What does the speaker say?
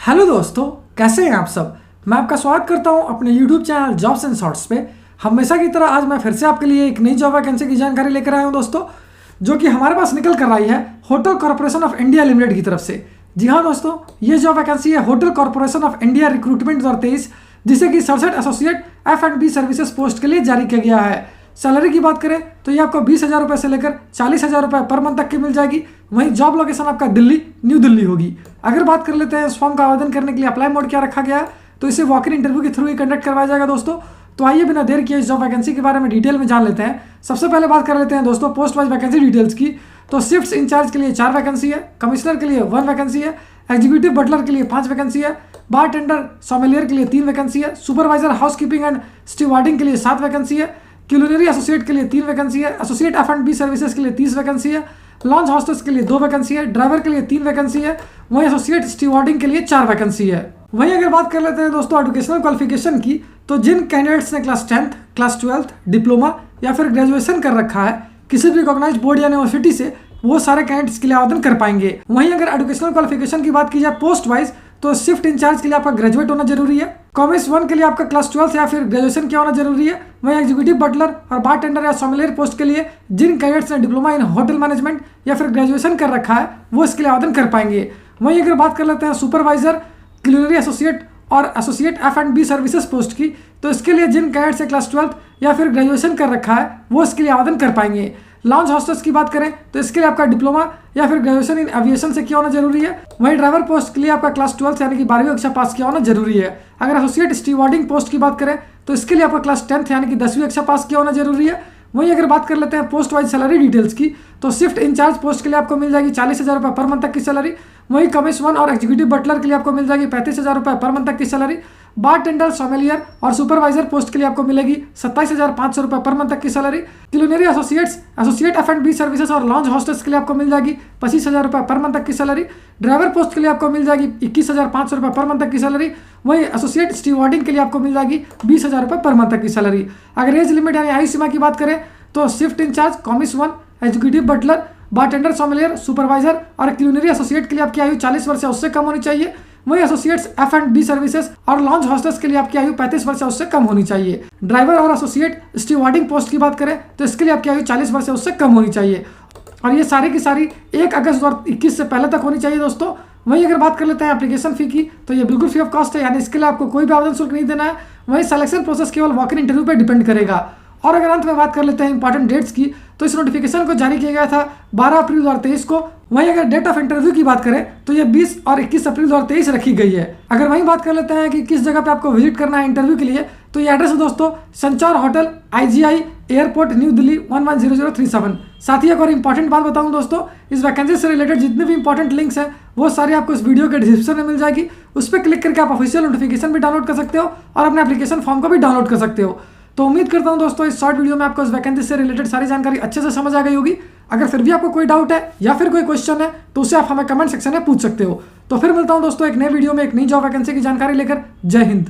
Hello दोस्तों, कैसे हैं आप सब। मैं आपका स्वागत करता हूं अपने YouTube channel jobs and shorts पे। हमेशा की तरह आज मैं फिर से आपके लिए एक नई जॉब वैकेंसी की जानकारी लेकर आया हूं दोस्तों, जो कि हमारे पास निकल कर आई है hotel corporation of India limited की तरफ से। जी हाँ दोस्तों, ये जॉब वैकेंसी है hotel corporation of India recruitment 2023, जिसे कि 67 एसोसिएट F&B सर्विसेज पोस्ट के लिए जारी किया गया है। सैलरी की बात करें तो ये आपको 20,000 रुपये से लेकर 40,000 रुपये पर मंथ तक की मिल जाएगी। वहीं जॉब लोकेशन आपका दिल्ली, न्यू दिल्ली होगी। अगर बात कर लेते हैं इस फॉर्म का आवेदन करने के लिए अप्लाई मोड क्या रखा गया है, तो इसे वॉक इन इंटरव्यू के थ्रू ही कंडक्ट करवाया जाएगा दोस्तों। तो आइए बिना देर किए इस जॉब वैकेंसी के बारे में डिटेल में जान लेते हैं। सबसे पहले बात कर लेते हैं दोस्तों पोस्ट वाइज वैकेंसी डिटेल्स की। तो शिफ्ट्स इंचार्ज के लिए 4 वैकेंसी है, कमिश्नर के लिए 1 वैकेंसी है, एग्जीक्यूटिव बटलर के लिए 5 वैकेंसी है, बार टेंडर सोमेलियर के लिए 3 वैकेंसी है, सुपरवाइजर हाउसकीपिंग एंड स्टीवार्डिंग के लिए 7 वैकेंसी है, क्यूलिनरी एसोसिएट के लिए 3 वैकेंसी है, एसोसिएट F&B सर्विसेज के लिए 30 वैकेंसी है, लॉन्च हॉस्टेस के लिए 2 वैकेंसी है, ड्राइवर के लिए 3 वैकेंसी है, वहीं एसोसिएट स्टीवार्डिंग के लिए 4 वैकेंसी है। वहीं अगर बात कर लेते हैं दोस्तों एजुकेशनल क्वालिफिकेशन की, तो जिन कैंडिडेट्स ने class 10th, class 12th, diploma या फिर ग्रेजुएशन कर रखा है किसी भी रिकॉग्नाइज्ड बोर्ड या यूनिवर्सिटी से, वो सारे कैंडिडेट्स के लिए आवेदन कर पाएंगे। वहीं अगर एजुकेशनल क्वालिफिकेशन की बात की जाए पोस्ट वाइज, तो शिफ्ट इंचार्ज के लिए आपका ग्रेजुएट होना जरूरी है, कॉमर्स 1 के लिए आपका क्लास 12 या फिर ग्रेजुएशन किया होना जरूरी है। वहीं एग्जीक्यूटिव बटलर और बार टेंडर या सोमेलियर पोस्ट के लिए जिन कैडेट्स ने डिप्लोमा इन होटल मैनेजमेंट या फिर ग्रेजुएशन कर रखा है वो इसके लिए आवेदन कर पाएंगे। वहीं अगर बात कर लेते हैं सुपरवाइजर, क्यूलिनरी एसोसिएट और एसोसिएट F&B सर्विसेज पोस्ट की, तो इसके लिए जिन कैडेट्स ने क्लास 12 या फिर ग्रेजुएशन कर रखा है वो इसके लिए आवेदन कर पाएंगे। लॉन्च हॉस्टेस की बात करें तो इसके लिए आपका डिप्लोमा या फिर ग्रेजुएशन इन एविएशन से किया होना जरूरी है। वहीं ड्राइवर पोस्ट के लिए आपका क्लास 12 यानी कि 12वीं कक्षा पास किया होना जरूरी है। अगर एसोसिएट स्टीवार्डिंग पोस्ट की बात करें तो इसके लिए आपका क्लास 10th यानी कि 10वीं कक्षा पास किया होना जरूरी है। वहीं अगर बात कर लेते हैं पोस्ट वाइज सैलरी डिटेल्स की, तो शिफ्ट इंचार्ज पोस्ट के लिए आपको मिल जाएगी 40,000 रुपये पर मंथ तक की सैलरी। वहीं कमिश 1 और एग्जीक्यूटिव बटलर के लिए आपको मिल जाएगी 35,000 रुपये पर मंथ तक की सैलरी। बार टेंडर सोमेलियर और सुपरवाइजर पोस्ट के लिए आपको मिलेगी 27,500 रुपये पर मंथ तक की salary. Culinary associate F&B services और लॉन्च हॉस्टेस के लिए आपको मिल जाएगी 25,000 रुपये पर मंथ तक की सैलरी। ड्राइवर पोस्ट के लिए आपको मिल जाएगी 21,500 रुपये पर मंथ तक की सैलरी। वहीं एसोसिएट स्टीवार्डिंग के लिए आपको मिल जाएगी 20,000 रुपये पर मंथ तक की सैलरी। अगर एज लिमिट यानी आयु सीमा की बात करें तो shift incharge, commis 1, executive butler, bartender sommelier, supervisor और क्यूलिनरी एसोसिएट के लिए आपकी आयु 40 वर्ष या उससे कम होनी चाहिए। वहीं एसोसिएट्स F&B सर्विसेज और लॉन्च हॉस्टेस के लिए आपकी आयु 35 वर्ष या उससे कम होनी चाहिए। ड्राइवर और एसोसिएट स्टीवार्डिंग पोस्ट की बात करें तो इसके लिए आपकी आयु 40 वर्ष या उससे कम होनी चाहिए। और ये सारी की सारी 1 अगस्त 2021 से पहले तक होनी चाहिए दोस्तों। वहीं अगर बात कर लेते हैं एप्लीकेशन फ़ी की, तो ये बिल्कुल फ्री ऑफ कॉस्ट है, यानी इसके लिए आपको कोई भी आवेदन शुल्क नहीं देना है। वहीं सिलेक्शन प्रोसेस केवल वॉक इन इंटरव्यू पर डिपेंड करेगा। और अगर अंत में बात कर लेते हैं इंपॉर्टेंट डेट्स की, तो इस नोटिफिकेशन को जारी किया गया था 12 अप्रैल 2023 को। वहीं अगर डेट ऑफ इंटरव्यू की बात करें तो ये 20 और 21 अप्रैल 2023 रखी गई है। अगर वहीं बात कर लेते हैं कि किस जगह पे आपको विजिट करना है इंटरव्यू के लिए, तो ये एड्रेस है दोस्तों संचार hotel, IGI airport, new Delhi 110037। साथ ही एक और इंपॉर्टेंट बात बताऊं दोस्तों, इस वैकेंसी से रिलेटेड जितने भी इंपॉर्टेंट लिंक्स हैं वो सारे आपको इस वीडियो के डिस्क्रिप्शन में मिल जाएगी। उस पर क्लिक करके आप ऑफिशियल नोटिफिकेशन भी डाउनलोड कर सकते हो और अपने एप्लीकेशन फॉर्म को भी डाउनलोड कर सकते हो। तो उम्मीद करता हूं दोस्तों इस शॉर्ट वीडियो में आपको इस वैकेंसी से रिलेटेड सारी जानकारी अच्छे से समझ आ गई होगी। अगर फिर भी आपको कोई डाउट है या फिर कोई क्वेश्चन है तो उसे आप हमें कमेंट सेक्शन में पूछ सकते हो। तो फिर मिलता हूं दोस्तों एक नए वीडियो में एक नई जॉब वैकेंसी की जानकारी लेकर। जय हिंद।